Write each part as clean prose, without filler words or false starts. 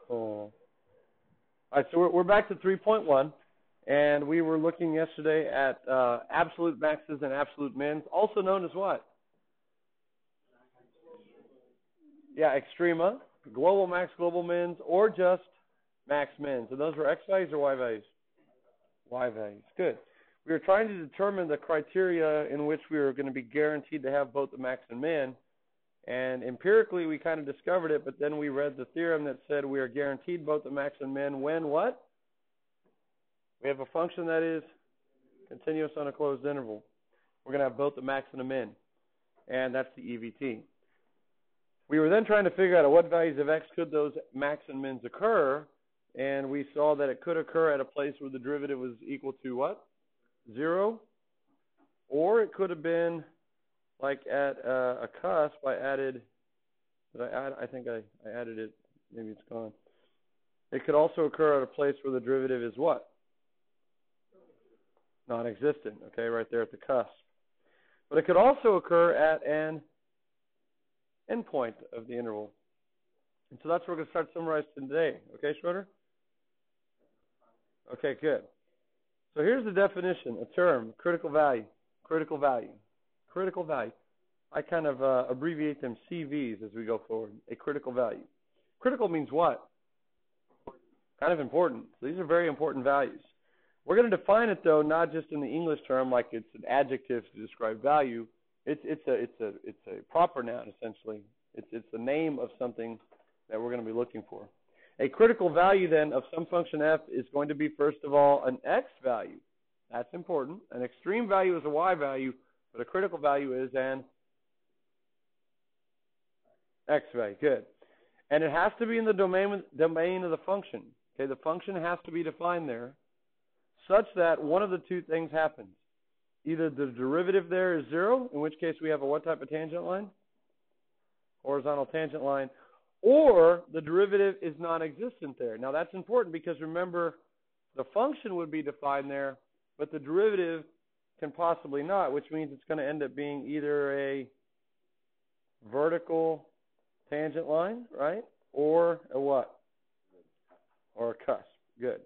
Cool. All right, so we're back to 3.1, and we were looking yesterday at absolute maxes and absolute mins, also known as what? Yeah, extrema, global max, global mins, or just max mins. And those were X values or Y values? Y values. Good. We were trying to determine the criteria in which we were going to be guaranteed to have both the max and min. And empirically, we kind of discovered it, but then we read the theorem that said we are guaranteed both the max and min when what? We have a function that is continuous on a closed interval. We're going to have both the max and the min, and that's the EVT. We were then trying to figure out at what values of x could those max and mins occur, and we saw that it could occur at a place where the derivative was equal to what? 0, or it could have been like at a cusp. I added, I think I added it, maybe it's gone. It could also occur at a place where the derivative is what? Non-existent, okay, right there at the cusp. But it could also occur at an endpoint of the interval. And so that's what we're going to start summarizing today. Okay, Schroeder? Okay, good. So here's the definition, a term, critical value, critical value. Critical value. I kind of abbreviate them CVs as we go forward. A critical value. Critical means what? Kind of important. So these are very important values. We're going to define it though, not just in the English term like it's an adjective to describe value. It's a proper noun essentially. It's the name of something that we're going to be looking for. A critical value then of some function f is going to be first of all an x value. That's important. An extreme value is a y value. But a critical value is an x value. Good. And it has to be in the domain of the function. Okay, the function has to be defined there such that one of the two things happens. Either the derivative there is 0, in which case we have a what type of tangent line? Horizontal tangent line. Or the derivative is non-existent there. Now that's important because remember, the function would be defined there, but the derivative can possibly not, which means it's going to end up being either a vertical tangent line, right? Or a what? Or a cusp. Good.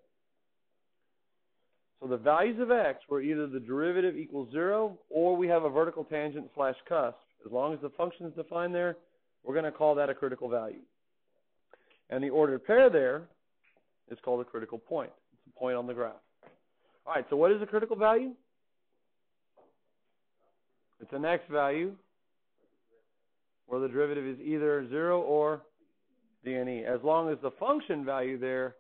So the values of x where either the derivative equals 0 or we have a vertical tangent / cusp, as long as the function is defined there, we're going to call that a critical value. And the ordered pair there is called a critical point. It's a point on the graph. All right, so what is a critical value? It's an x value where the derivative is either 0 or dne, as long as the function value there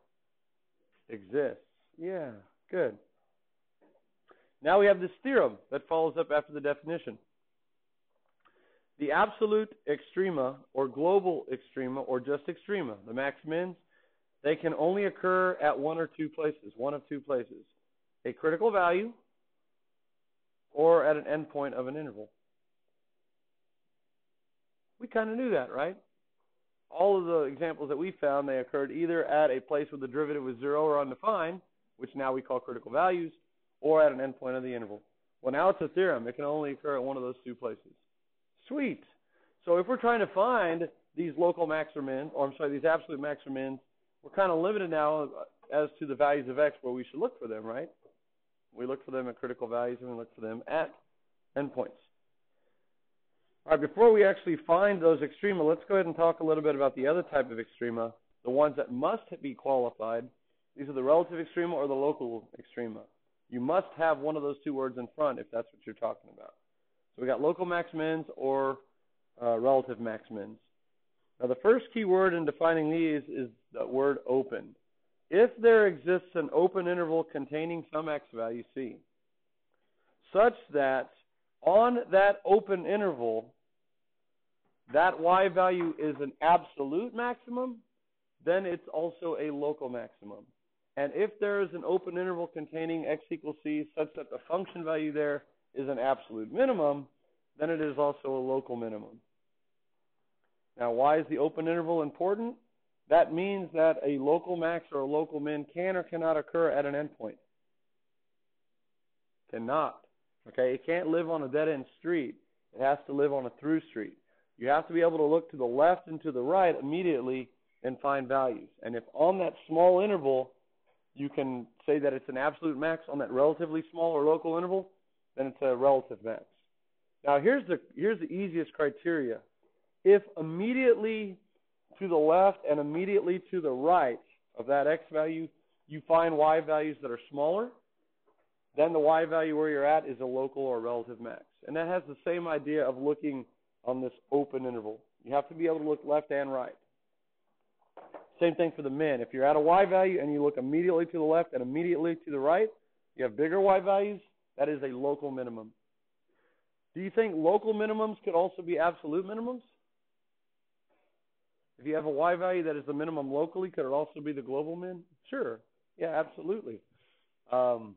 exists. Yeah, good. Now we have this theorem that follows up after the definition. The absolute extrema or global extrema or just extrema, the max mins, they can only occur at one of two places. A critical value or at an endpoint of an interval. We kind of knew that, right? All of the examples that we found, they occurred either at a place where the derivative was 0 or undefined, which now we call critical values, or at an endpoint of the interval. Well, now it's a theorem. It can only occur at one of those two places. Sweet. So if we're trying to find these local max or min, or I'm sorry, these absolute max or mins, we're kind of limited now as to the values of x where we should look for them, right? We look for them at critical values and we look for them at endpoints. All right, before we actually find those extrema, let's go ahead and talk a little bit about the other type of extrema, the ones that must be qualified. These are the relative extrema or the local extrema. You must have one of those two words in front if that's what you're talking about. So we got local max mins or relative max mins. Now the first key word in defining these is the word open. If there exists an open interval containing some x value c, such that on that open interval, that y value is an absolute maximum, then it's also a local maximum. And if there is an open interval containing x equals c such that the function value there is an absolute minimum, then it is also a local minimum. Now, why is the open interval important? That means that a local max or a local min can or cannot occur at an endpoint. Cannot. Okay, it can't live on a dead-end street. It has to live on a through street. You have to be able to look to the left and to the right immediately and find values. And if on that small interval you can say that it's an absolute max on that relatively small or local interval, then it's a relative max. Now here's the easiest criteria. If immediately to the left and immediately to the right of that x value you find y values that are smaller, then the y value where you're at is a local or relative max. And that has the same idea of looking on this open interval. You have to be able to look left and right. Same thing for the min. If you're at a y value and you look immediately to the left and immediately to the right, you have bigger y values, that is a local minimum. Do you think local minimums could also be absolute minimums? If you have a y value that is the minimum locally, could it also be the global min? Sure. Yeah, absolutely. And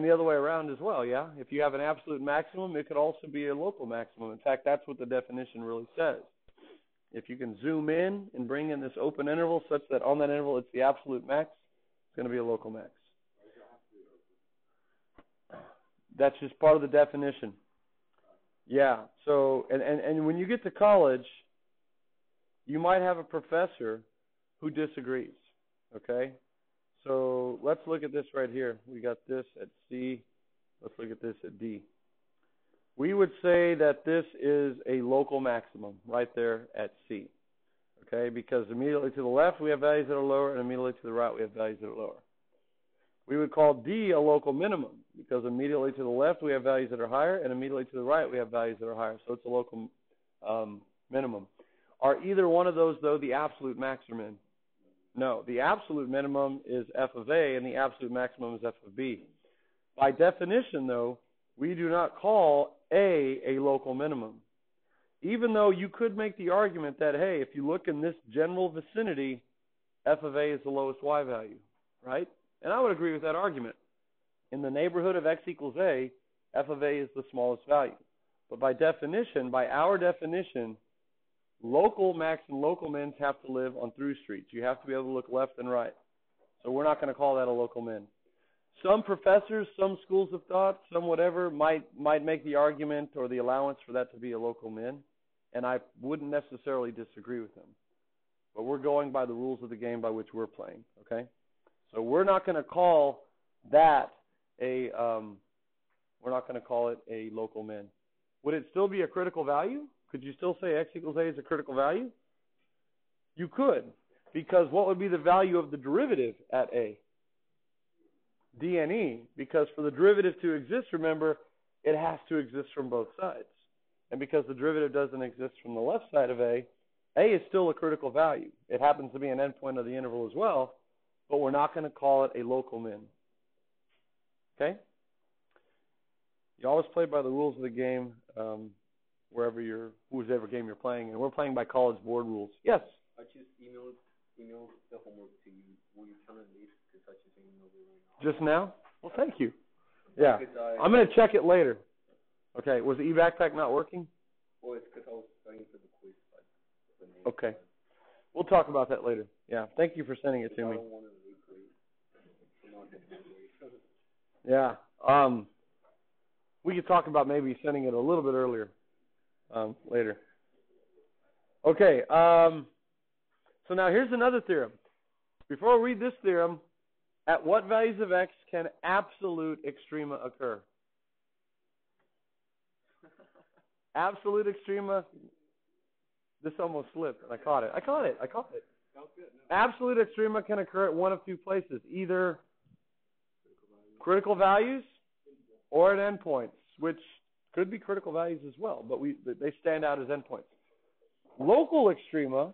the other way around as well, yeah? If you have an absolute maximum, it could also be a local maximum. In fact, that's what the definition really says. If you can zoom in and bring in this open interval such that on that interval it's the absolute max, it's going to be a local max. That's just part of the definition. Yeah, so, and when you get to college, you might have a professor who disagrees, okay? So let's look at this right here. We got this at C. Let's look at this at D. We would say that this is a local maximum right there at C, okay? Because immediately to the left we have values that are lower, and immediately to the right we have values that are lower. We would call D a local minimum because immediately to the left we have values that are higher, and immediately to the right we have values that are higher. So it's a local minimum. Are either one of those, though, the absolute max or min? No. The absolute minimum is f of A, and the absolute maximum is f of B. By definition, though, we do not call A local minimum. Even though you could make the argument that, hey, if you look in this general vicinity, f of A is the lowest y value, right? And I would agree with that argument. In the neighborhood of x equals A, f of A is the smallest value. But by definition, by our definition, local max and local mins have to live on through streets. You have to be able to look left and right. So we're not going to call that a local min. Some professors, some schools of thought, some whatever, might make the argument or the allowance for that to be a local min, and I wouldn't necessarily disagree with them. But we're going by the rules of the game by which we're playing, okay? So we're not going to call that we're not going to call it a local min. Would it still be a critical value? Could you still say x equals A is a critical value? You could, because what would be the value of the derivative at A? D and E, because for the derivative to exist, remember, it has to exist from both sides. And because the derivative doesn't exist from the left side of A is still a critical value. It happens to be an endpoint of the interval as well, but we're not going to call it a local min. Okay? You always play by the rules of the game, whoever game you're playing, and we're playing by college board rules. Yes? I just emailed the homework to you. Will you tell me this? Because I just emailed it right now. Just now? Well, thank you. Yeah. I'm going to check it later. Okay. Was the e-backpack not working? Well, it's because I was studying for the quiz. Okay. We'll talk about that later. Yeah. Thank you for sending it to me. I don't want to Yeah. We could talk about maybe sending it a little bit earlier later. Okay. So now here's another theorem. Before we read this theorem, at what values of x can absolute extrema occur? Absolute extrema. This almost slipped. I caught it. Absolute extrema can occur at one of two places, either critical values or at endpoints, which could be critical values as well, but they stand out as endpoints. Local extrema,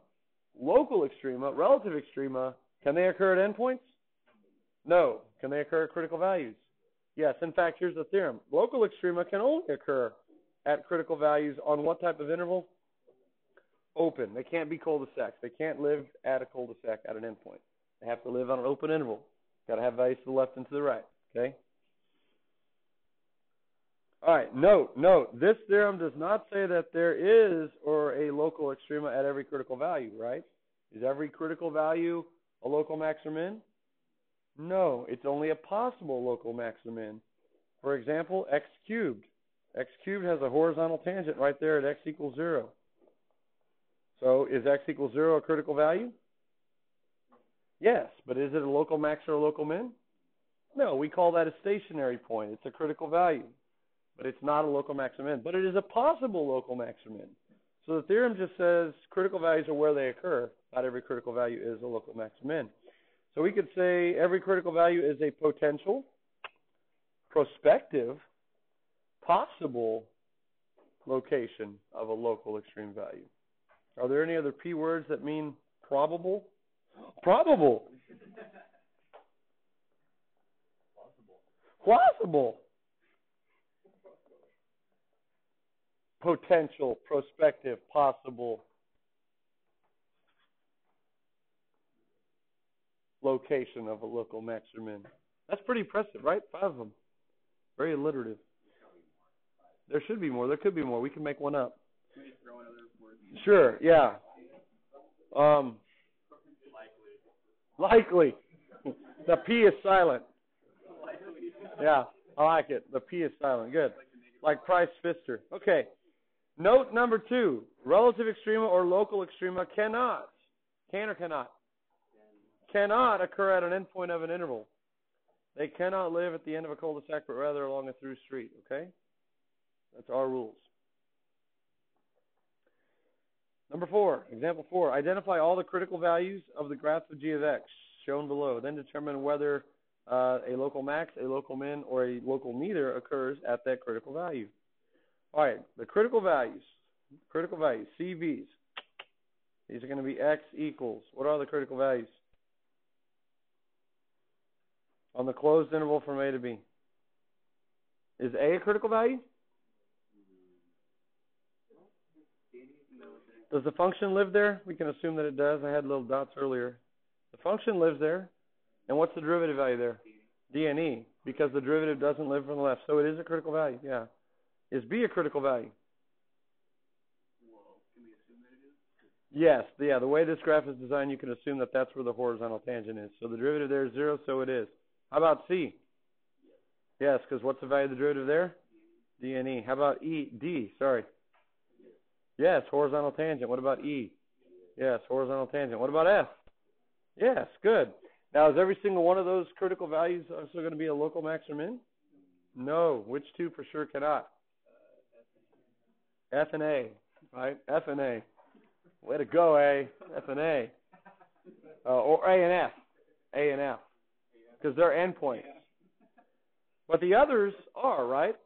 relative extrema, can they occur at endpoints? No. Can they occur at critical values? Yes. In fact, here's the theorem. Local extrema can only occur at critical values on what type of interval? Open. They can't be cul-de-sacs. They can't live at a cul-de-sac at an endpoint. They have to live on an open interval. Got to have values to the left and to the right. Okay? All right. Note. This theorem does not say that there is or a local extrema at every critical value, right? Is every critical value a local max or min? No. It's only a possible local max or min. For example, x cubed. X cubed has a horizontal tangent right there at x equals 0. So is x equals 0 a critical value? Yes, but is it a local max or a local min? No, we call that a stationary point. It's a critical value, but it's not a local max or min. But it is a possible local max or min. So the theorem just says critical values are where they occur. Not every critical value is a local max or min. So we could say every critical value is a potential, prospective, possible location of a local extreme value. Are there any other P words that mean probable? Probable. Plausible. Potential, prospective, possible location of a local max or min. That's pretty impressive, right? 5 of them. Very alliterative. There should be more. There could be more. We can make one up. Sure, yeah. Likely. The P is silent. Yeah, I like it. The P is silent. Good. Like Price Pfister. Okay. Note number 2. Relative extrema or local extrema can or cannot occur at an endpoint of an interval. They cannot live at the end of a cul-de-sac, but rather along a through street. Okay? That's our rules. Number 4, example 4. Identify all the critical values of the graph of g of x shown below. Then determine whether a local max, a local min, or a local neither occurs at that critical value. All right, the critical values, CVs. These are going to be x equals. What are the critical values? On the closed interval from A to B. Is A a critical value? Does the function live there? We can assume that it does. I had little dots earlier. The function lives there. And what's the derivative value there? D and E, because the derivative doesn't live from the left. So it is a critical value, yeah. Is B a critical value? Yes, the way this graph is designed, you can assume that that's where the horizontal tangent is. So the derivative there is 0, so it is. How about C? Yes, because what's the value of the derivative there? D and E. How about D, sorry. Yes, horizontal tangent. What about E? Yes, horizontal tangent. What about F? Yes, good. Now, is every single one of those critical values also going to be a local max or min? No. Which two for sure cannot? F and A, right? F and A. Way to go, A. F and A. Or A and F. A and F. Because they're endpoints. But the others are, right?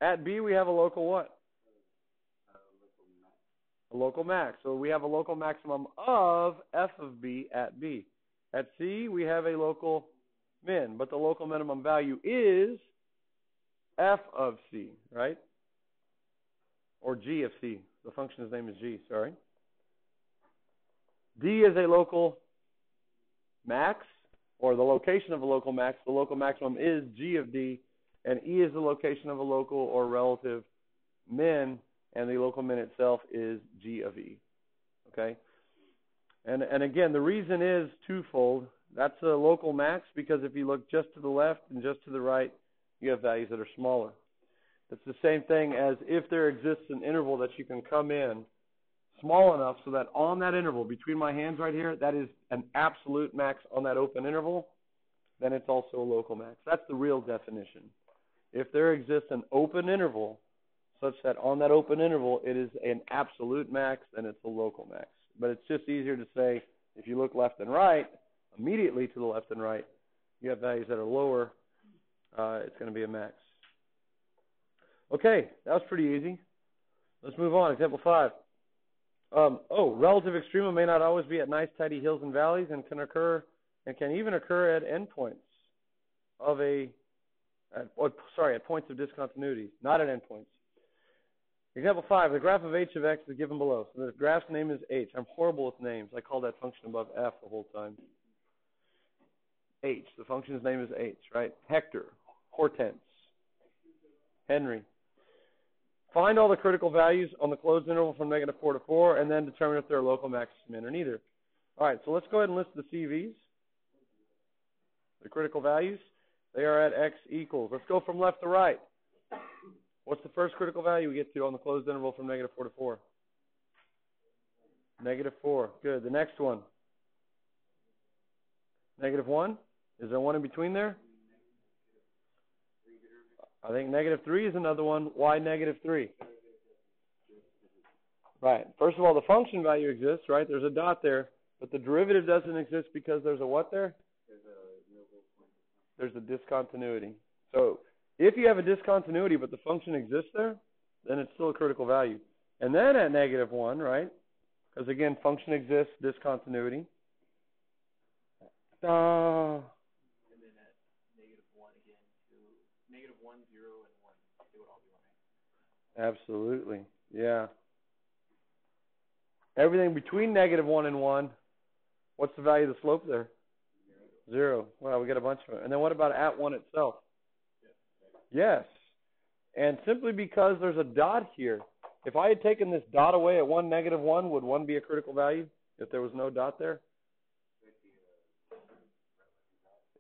At B, we have a local what? A local max. So we have a local maximum of F of B at B. At C, we have a local min. But the local minimum value is F of C, right? Or G of C. The function's name is G, sorry. D is a local max, or the location of a local max. The local maximum is G of D. And E is the location of a local or relative min. And the local min itself is G of E. Okay? And again, the reason is twofold. That's a local max because if you look just to the left and just to the right, you have values that are smaller. It's the same thing as if there exists an interval that you can come in small enough so that on that interval, between my hands right here, that is an absolute max on that open interval, then it's also a local max. That's the real definition. If there exists an open interval such that on that open interval it is an absolute max, then it's a local max. But it's just easier to say if you look left and right, immediately to the left and right, you have values that are lower, it's going to be a max. Okay, that was pretty easy. Let's move on. Example 5. Relative extrema may not always be at nice tidy hills and valleys and can even occur at endpoints of at points of discontinuity, not at endpoints. Example 5, the graph of h of x is given below. So the graph's name is h. I'm horrible with names. I call that function above f the whole time. H. The function's name is h, right? Hector, Hortense, Henry. Find all the critical values on the closed interval from -4 to 4, and then determine if they're local max, min, or neither. All right, so let's go ahead and list the CVs, the critical values. They are at x equals. Let's go from left to right. What's the first critical value we get to on the closed interval from -4 to 4? -4. Good. The next one. -1. Is there one in between there? I think -3 is another one. Why -3? Right. First of all, the function value exists, right? There's a dot there, but the derivative doesn't exist because there's a what there? There's a discontinuity. So if you have a discontinuity but the function exists there, then it's still a critical value. And then at -1, right? Because again, function exists, discontinuity. And then at -1 again to -1, 0, and 1. They would all be 1. Absolutely. Yeah. Everything between -1 and 1, what's the value of the slope there? 0. Well, we got a bunch of them. And then what about at 1 itself? Yes. And simply because there's a dot here, if I had taken this dot away at 1, -1, would 1 be a critical value if there was no dot there?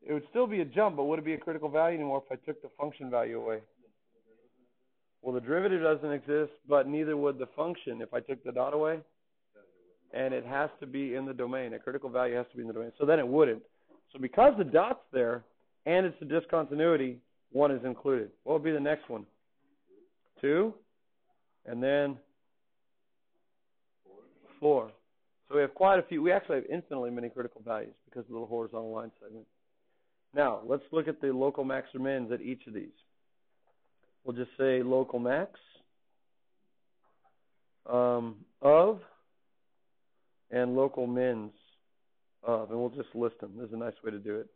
It would still be a jump, but would it be a critical value anymore if I took the function value away? Well, the derivative doesn't exist, but neither would the function if I took the dot away. And it has to be in the domain. A critical value has to be in the domain. So then it wouldn't. So because the dot's there and it's a discontinuity, 1 is included. What would be the next one? 2. And then 4. So we have quite a few. We actually have infinitely many critical values because of the little horizontal line segment. Now, let's look at the local max or mins at each of these. We'll just say local max of and local mins of, and we'll just list them. This is a nice way to do it.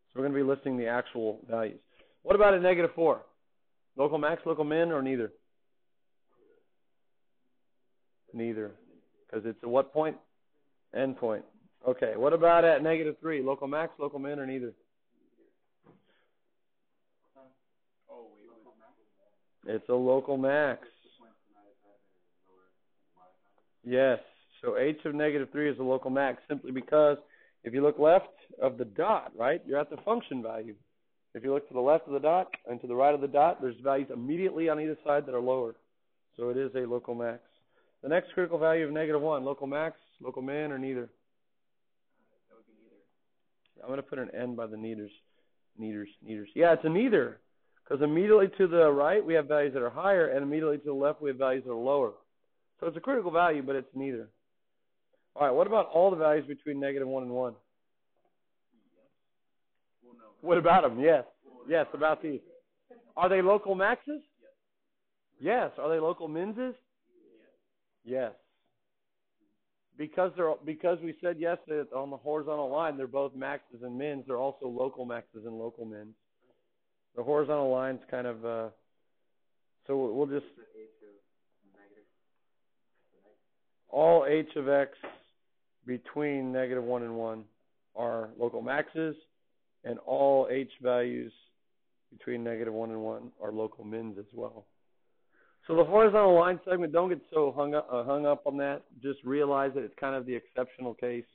So we're going to be listing the actual values. What about at -4? Local max, local min, or neither? Neither. Because it's a what point? End point. Okay, what about at -3? Local max, local min, or neither? It's a local max. Yes. So h of -3 is a local max simply because if you look left of the dot, right, you're at the function value. If you look to the left of the dot and to the right of the dot, there's values immediately on either side that are lower. So it is a local max. The next critical value of -1, local max, local min, or neither? That would be neither. I'm going to put an N by the neithers. Neithers. Yeah, it's a neither. Because immediately to the right, we have values that are higher, and immediately to the left, we have values that are lower. So it's a critical value, but it's neither. All right, what about all the values between -1 and 1? Well, no. What about them? Yes. Yes, about these. Are they local maxes? Yes. Are they local minses? Yes. Because we said yesterday that on the horizontal line, they're both maxes and mins. They're also local maxes and local mins. The horizontal line's kind of, so we'll just, all h of x between -1 and 1 are local maxes, and all h values between -1 and 1 are local mins as well. So the horizontal line segment, don't get so hung up on that. Just realize that it's kind of the exceptional case.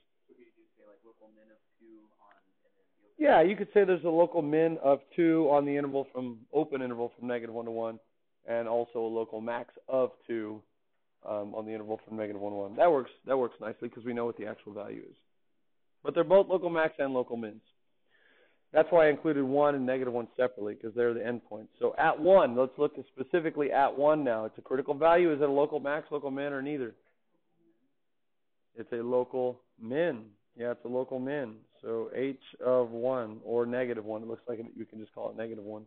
Yeah, you could say there's a local min of 2 on the interval open interval from -1 to 1, and also a local max of 2 on the interval from -1 to 1. That works nicely because we know what the actual value is. But they're both local max and local mins. That's why I included 1 and -1 separately, because they're the endpoints. So at 1, let's look specifically at 1 now. It's a critical value. Is it a local max, local min, or neither? It's a local min. Yeah, it's a local min. So h of 1 or -1. It looks like you can just call it -1.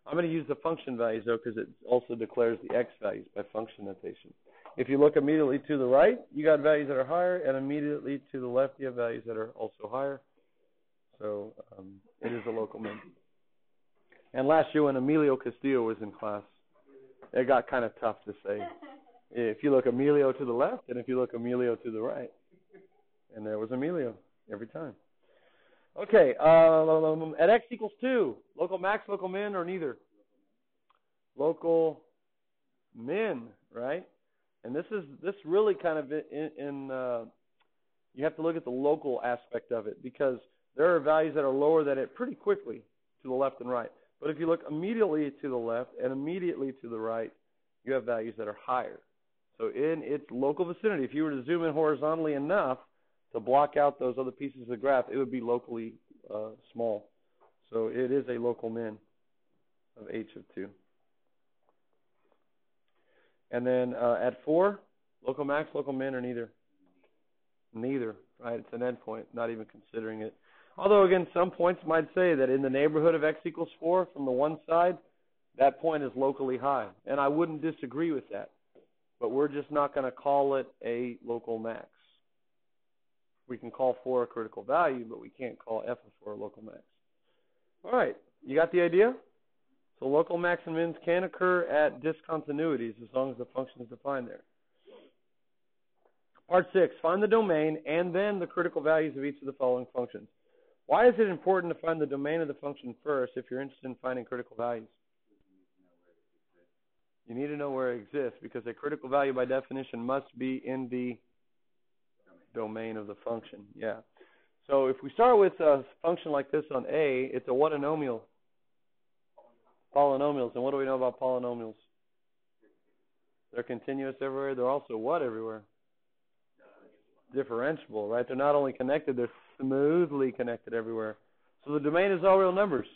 I'm going to use the function values, though, because it also declares the x values by function notation. If you look immediately to the right, you got values that are higher, and immediately to the left, you have values that are also higher. So it is a local min. And last year when Emilio Castillo was in class, it got kind of tough to say. If you look Emilio to the left, and if you look Emilio to the right. And there was Emilio every time. Okay, at x equals 2, local max, local min, or neither? Local min, right? And this really kind of you have to look at the local aspect of it, because there are values that are lower than it pretty quickly to the left and right. But if you look immediately to the left and immediately to the right, you have values that are higher. So in its local vicinity, if you were to zoom in horizontally enough to block out those other pieces of the graph, it would be locally small. So it is a local min of h of 2. And then at 4, local max, local min, or neither? Neither, right? It's an endpoint, not even considering it. Although, again, some points might say that in the neighborhood of x equals 4 from the one side, that point is locally high. And I wouldn't disagree with that. But we're just not going to call it a local max. We can call 4 a critical value, but we can't call f of 4 a local max. All right, you got the idea? So local max and mins can occur at discontinuities as long as the function is defined there. Part 6, find the domain and then the critical values of each of the following functions. Why is it important to find the domain of the function first if you're interested in finding critical values? You need to know where it exists because a critical value by definition must be in the domain of the function. Yeah. So if we start with a function like this on A, it's a what anomial? Polynomials. And what do we know about polynomials? They're continuous everywhere. They're also what everywhere? Differentiable, right? They're not only connected, they're smoothly connected everywhere. So the domain is all real numbers.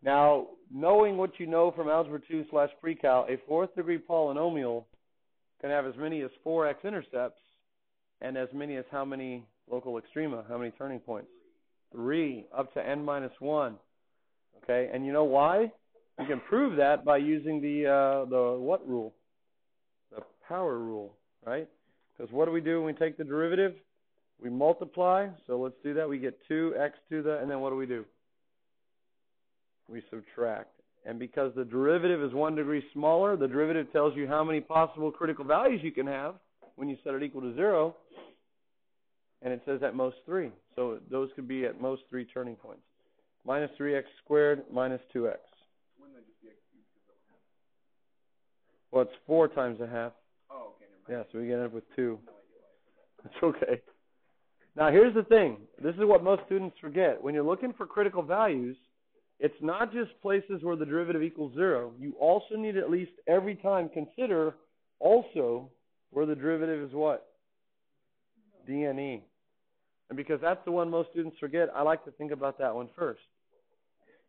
Now, knowing what you know from Algebra 2/Pre-Cal, a fourth degree polynomial can have as many as 4 x-intercepts and as many as how many local extrema, how many turning points? 3, up to n minus 1. Okay, and you know why? You can prove that by using the what rule? The power rule, right? Because what do we do when we take the derivative? We multiply. So let's do that. We get 2x to the, and then what do? We subtract. And because the derivative is 1 degree smaller, the derivative tells you how many possible critical values you can have when you set it equal to 0. And it says at most 3. So those could be at most 3 turning points. Minus 3x squared minus 2x. Well, it's 4 times a half. Oh, okay, never mind. Yeah, so we end up with 2. It's okay. Now, here's the thing. This is what most students forget. When you're looking for critical values, it's not just places where the derivative equals 0. You also need to at least every time consider also where the derivative is what? dne. And because that's the one most students forget, I like to think about that one first.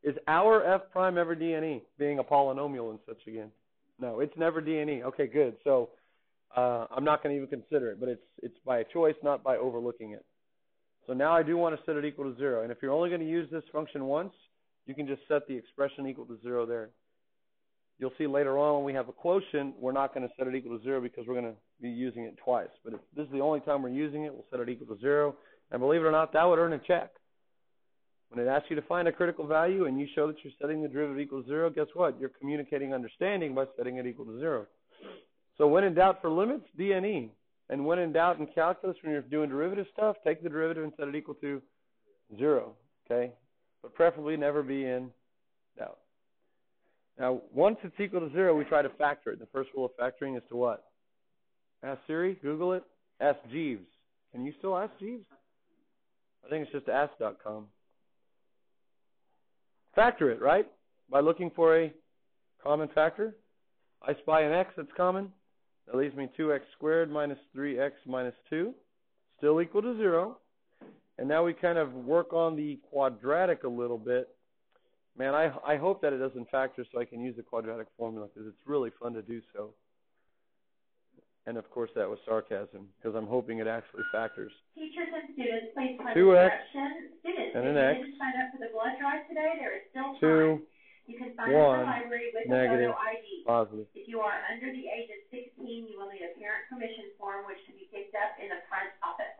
Is our f prime ever dne, being a polynomial and such again? No, it's never dne. Okay, good. So I'm not going to even consider it, but it's by choice, not by overlooking it. So now I do want to set it equal to 0. And if you're only going to use this function once, you can just set the expression equal to 0 there. You'll see later on when we have a quotient, we're not going to set it equal to 0 because we're going to be using it twice. But if this is the only time we're using it, we'll set it equal to 0. And believe it or not, that would earn a check. When it asks you to find a critical value and you show that you're setting the derivative equal to 0, guess what? You're communicating understanding by setting it equal to 0. So when in doubt for limits, dne. And when in doubt in calculus, when you're doing derivative stuff, take the derivative and set it equal to 0. Okay? But preferably never be in doubt. Now, once it's equal to 0, we try to factor it. The first rule of factoring is to what? Ask Siri, Google it, ask Jeeves. Can you still ask Jeeves? I think it's just ask.com. Factor it, right? By looking for a common factor. I spy an x that's common. That leaves me 2x squared minus 3x minus 2. Still equal to 0. And now we kind of work on the quadratic a little bit. Man, I hope that it doesn't factor so I can use the quadratic formula because it's really fun to do so. And, of course, that was sarcasm because I'm hoping it actually factors. Teachers and students, please find 2x the direction. Students, and if an you x, didn't sign up for the blood drive today, there is still 2, time. You can sign up at the 1, library with negative, a photo ID. positive. If you are under the age of 16, you will need a parent permission form, which can be picked up in the front office.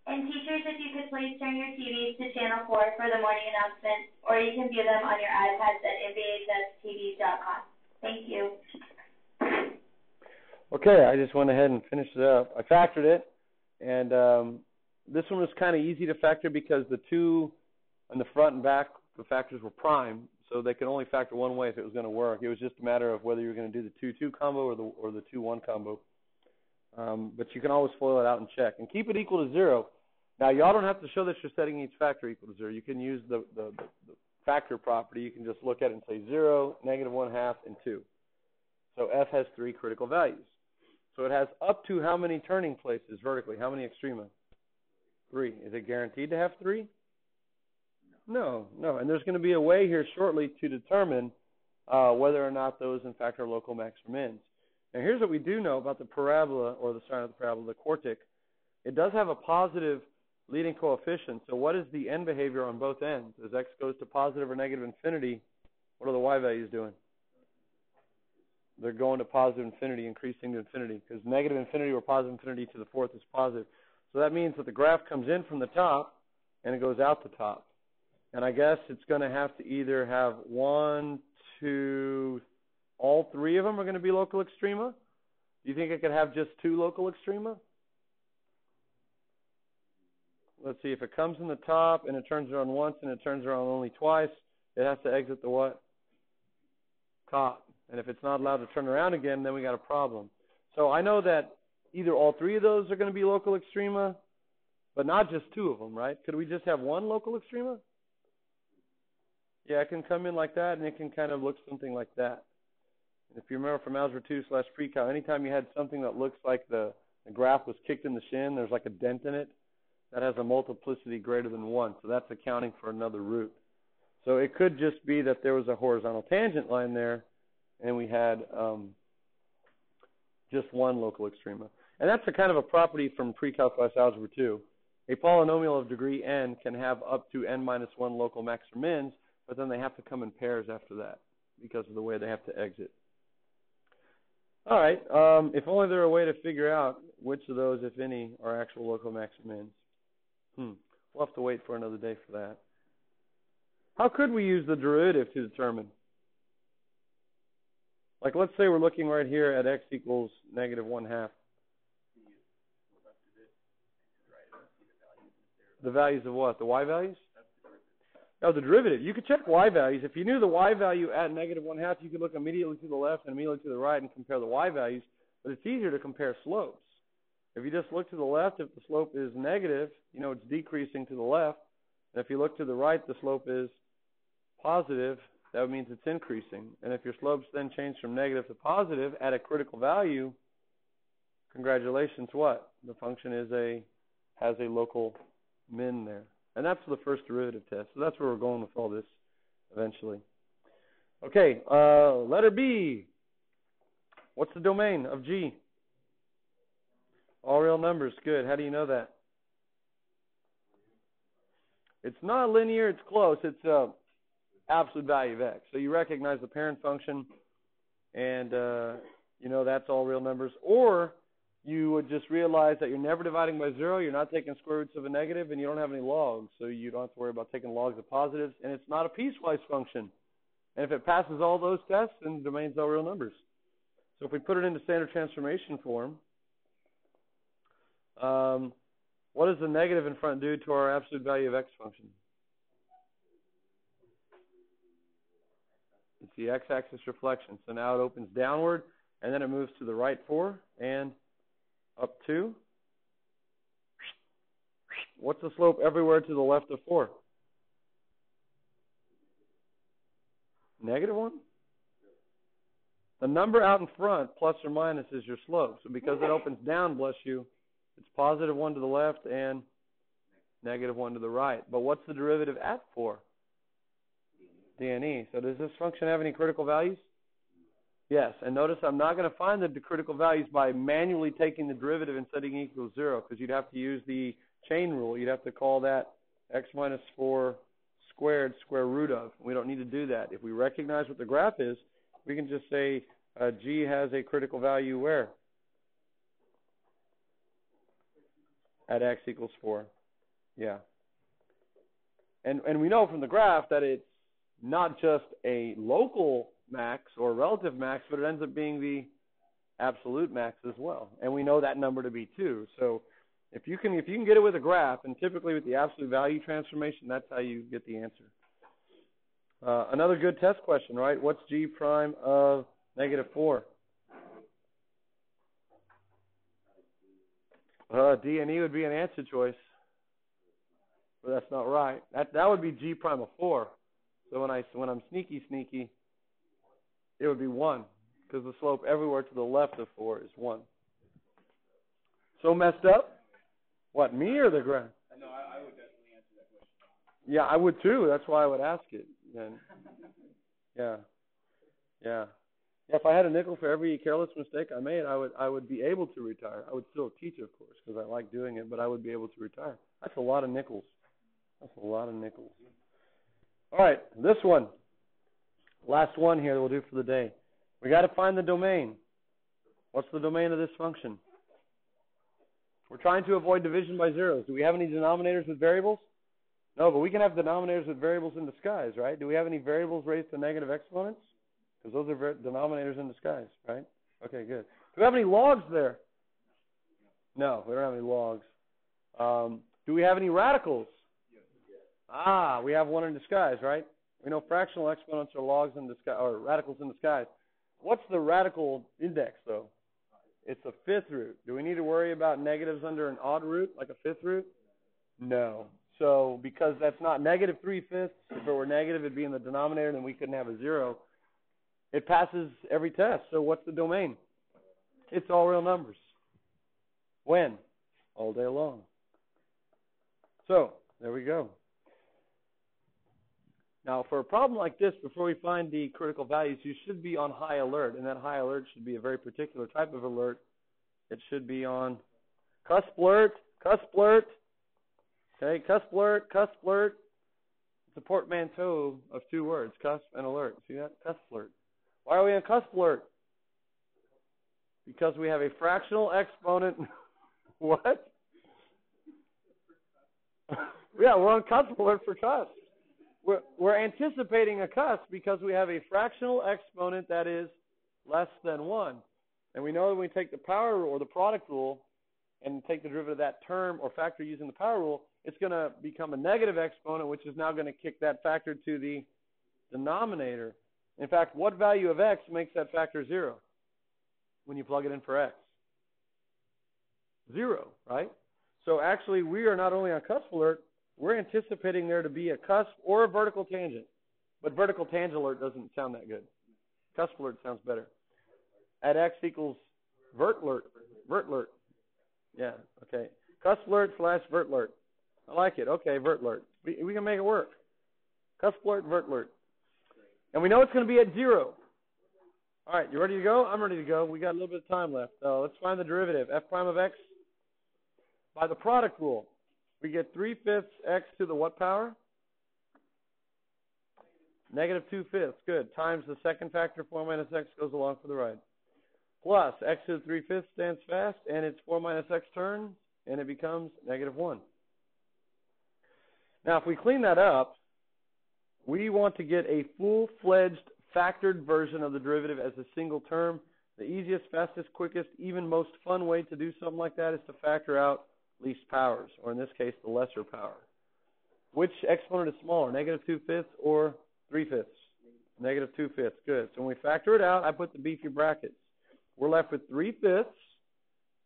And teachers, if you could please turn your TVs to Channel 4 for the morning announcements, or you can view them on your iPads at nbhstv.com. Thank you. Okay, I just went ahead and finished it up. I factored it, and this one was kind of easy to factor because the 2 on the front and back, the factors were prime, so they could only factor one way if it was going to work. It was just a matter of whether you were going to do the 2-2 combo or the 2-1 combo. But you can always FOIL it out and check. And keep it equal to 0. Now, y'all don't have to show that you're setting each factor equal to 0. You can use the factor property. You can just look at it and say 0, negative 1/2, and 2. So F has 3 critical values. So it has up to how many turning places vertically? How many extrema? 3. Is it guaranteed to have 3? No. And there's going to be a way here shortly to determine whether or not those, in fact, are local max or mins. Now, here's what we do know about the parabola, or the sine of the parabola, the quartic. It does have a positive leading coefficient. So what is the end behavior on both ends? As x goes to positive or negative infinity, what are the y values doing? They're going to positive infinity, increasing to infinity, because negative infinity or positive infinity to the fourth is positive. So that means that the graph comes in from the top, and it goes out the top. And I guess it's going to have to either have 1, 2, all 3 of them are going to be local extrema? Do you think it could have just 2 local extrema? Let's see, if it comes in the top and it turns around once and it turns around only twice, it has to exit the what? Top. And if it's not allowed to turn around again, then we got a problem. So I know that either all 3 of those are going to be local extrema, but not just 2 of them, right? Could we just have 1 local extrema? Yeah, it can come in like that, and it can kind of look something like that. And if you remember from Algebra 2/Pre-Cal, anytime you had something that looks like the graph was kicked in the shin, there's like a dent in it, that has a multiplicity greater than 1. So that's accounting for another root. So it could just be that there was a horizontal tangent line there, and we had just 1 local extrema. And that's a kind of a property from pre-calculus algebra 2. A polynomial of degree n can have up to n minus 1 local max or mins, but then they have to come in pairs after that because of the way they have to exit. All right, if only there were a way to figure out which of those, if any, are actual local max or mins. We'll have to wait for another day for that. How could we use the derivative to determine? Like, let's say we're looking right here at x equals negative 1/2. The values of what? The y values? No, the derivative. You could check y values. If you knew the y value at negative 1/2, you could look immediately to the left and immediately to the right and compare the y values. But it's easier to compare slopes. If you just look to the left, if the slope is negative, you know it's decreasing to the left. And if you look to the right, the slope is positive. That means it's increasing. And if your slopes then change from negative to positive at a critical value, congratulations, what? The function has a local min there. And that's the first derivative test. So that's where we're going with all this eventually. Okay, letter B. What's the domain of G? All real numbers. Good. How do you know that? It's not linear. It's close. It's absolute value of x. So you recognize the parent function, and you know that's all real numbers. Or you would just realize that you're never dividing by 0, you're not taking square roots of a negative, and you don't have any logs, so you don't have to worry about taking logs of positives, and it's not a piecewise function. And if it passes all those tests, then the domain's all real numbers. So if we put it into standard transformation form, what does the negative in front do to our absolute value of x function? It's the x-axis reflection. So now it opens downward, and then it moves to the right 4, and up 2. What's the slope everywhere to the left of 4? Negative 1? The number out in front, plus or minus, is your slope. So because it opens down, bless you, it's positive 1 to the left and negative 1 to the right. But what's the derivative at 4? dne. So does this function have any critical values? Yes. And notice I'm not going to find the critical values by manually taking the derivative and setting it equals 0, because you'd have to use the chain rule. You'd have to call that x minus 4 squared square root of. We don't need to do that. If we recognize what the graph is, we can just say G has a critical value where? At x equals 4. Yeah. And we know from the graph that it's not just a local max or relative max, but it ends up being the absolute max as well. And we know that number to be 2. So if you can get it with a graph, and typically with the absolute value transformation, that's how you get the answer. Another good test question, right? What's G prime of negative 4? D and E would be an answer choice, but that's not right. That would be G prime of 4. So when I'm sneaky, it would be 1, because the slope everywhere to the left of 4 is 1. So messed up? What, me or the graph? No, I would definitely answer that question. Yeah, I would too. That's why I would ask it. Then. Yeah. Yeah. If I had a nickel for every careless mistake I made, I would be able to retire. I would still teach, of course, because I like doing it, but I would be able to retire. That's a lot of nickels. That's a lot of nickels. All right, this one. Last one here that we'll do for the day. We got to find the domain. What's the domain of this function? We're trying to avoid division by zeros. Do we have any denominators with variables? No, but we can have denominators with variables in disguise, right? Do we have any variables raised to negative exponents? Because those are denominators in disguise, right? Okay, good. Do we have any logs there? No, we don't have any logs. Do we have any radicals? We have one in disguise, right? We know fractional exponents are logs in disguise, or radicals in disguise. What's the radical index, though? It's a fifth root. Do we need to worry about negatives under an odd root, like a fifth root? No. So because that's not negative 3/5, if it were negative, it'd be in the denominator, then we couldn't have a 0. It passes every test. So what's the domain? It's all real numbers. When? All day long. So there we go. Now, for a problem like this, before we find the critical values, you should be on high alert, and that high alert should be a very particular type of alert. It should be on cusp alert, cusp alert. Okay, cusp alert, cusp alert. It's a portmanteau of two words, cusp and alert. See that? Cusp alert. Why are we on cusp alert? Because we have a fractional exponent. What? Yeah, we're on cusp alert for cusp. We're anticipating a cusp because we have a fractional exponent that is less than 1. And we know that when we take the power rule or the product rule and take the derivative of that term or factor using the power rule, it's going to become a negative exponent, which is now going to kick that factor to the denominator. In fact, what value of x makes that factor 0 when you plug it in for x? 0, right? So actually, we are not only on cusp alert, we're anticipating there to be a cusp or a vertical tangent. But vertical tangent alert doesn't sound that good. Cusp alert sounds better. At x equals vert alert. Vert alert. Yeah, okay. Cusp alert / vert alert. I like it. Okay, vert alert. We can make it work. Cusp alert, vert alert. And we know it's going to be at 0. All right, you ready to go? I'm ready to go. We got a little bit of time left. Let's find the derivative. F prime of x by the product rule. We get 3/5 x to the what power? Negative 2/5. Good. Times the second factor, 4 minus x, goes along for the ride. Plus x to the 3/5 stands fast, and it's 4 minus x turns, and it becomes negative 1. Now, if we clean that up, we want to get a full-fledged factored version of the derivative as a single term. The easiest, fastest, quickest, even most fun way to do something like that is to factor out least powers, or in this case, the lesser power. Which exponent is smaller, negative 2/5 or 3/5? Negative 2/5. Good. So when we factor it out, I put the beefy brackets. We're left with 3/5,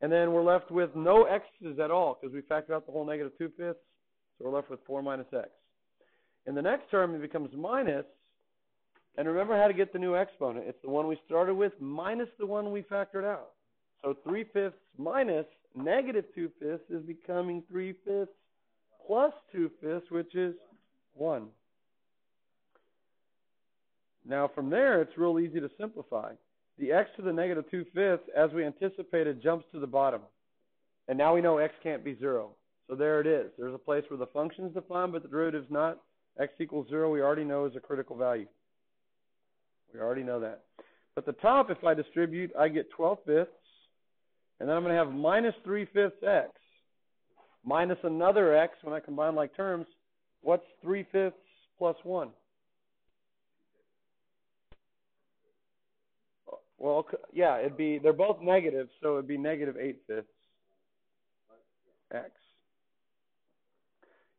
and then we're left with no x's at all because we factored out the whole negative 2/5. So we're left with 4 minus x. In the next term, it becomes minus. And remember how to get the new exponent. It's the one we started with minus the one we factored out. So 3/5 minus negative 2/5 is becoming 3/5 plus 2/5, which is 1. Now from there, it's real easy to simplify. The x to the negative 2/5, as we anticipated, jumps to the bottom. And now we know x can't be 0. So there it is. There's a place where the function is defined, but the derivative's not. X equals 0, we already know is a critical value. We already know that. But the top, if I distribute, I get 12/5. And then I'm going to have minus 3/5 x. Minus another x when I combine like terms. What's 3/5 plus 1? Well, yeah, they're both negative, so it'd be negative 8/5 x.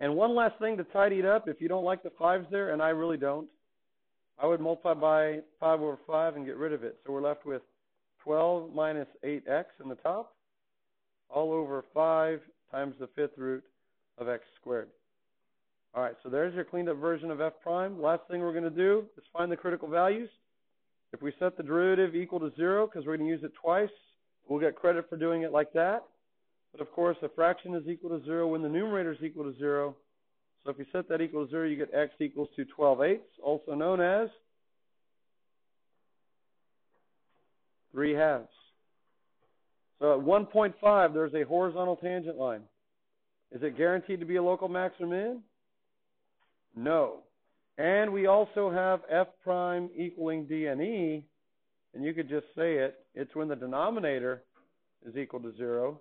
And one last thing to tidy it up, if you don't like the 5s there, and I really don't, I would multiply by 5 over 5 and get rid of it. So we're left with 12 minus 8x in the top, all over 5 times the 5th root of x squared. All right, so there's your cleaned up version of f prime. Last thing we're going to do is find the critical values. If we set the derivative equal to 0, because we're going to use it twice, we'll get credit for doing it like that. But of course, a fraction is equal to 0 when the numerator is equal to 0. So if you set that equal to 0, you get x equals to 12/8, also known as 3/2. So at 1.5, there's a horizontal tangent line. Is it guaranteed to be a local max or min? No. And we also have f prime equaling d and e, and you could just say it. It's when the denominator is equal to 0.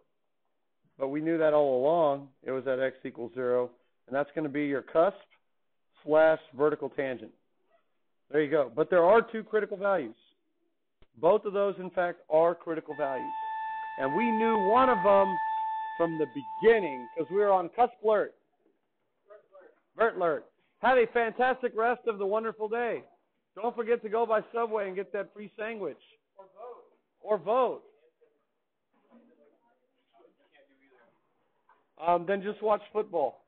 But we knew that all along. It was at x equals 0. And that's going to be your cusp / vertical tangent. There you go. But there are two critical values. Both of those, in fact, are critical values. And we knew one of them from the beginning because we were on cusp alert. Vert alert. Have a fantastic rest of the wonderful day. Don't forget to go by Subway and get that free sandwich. Or vote. Then just watch football.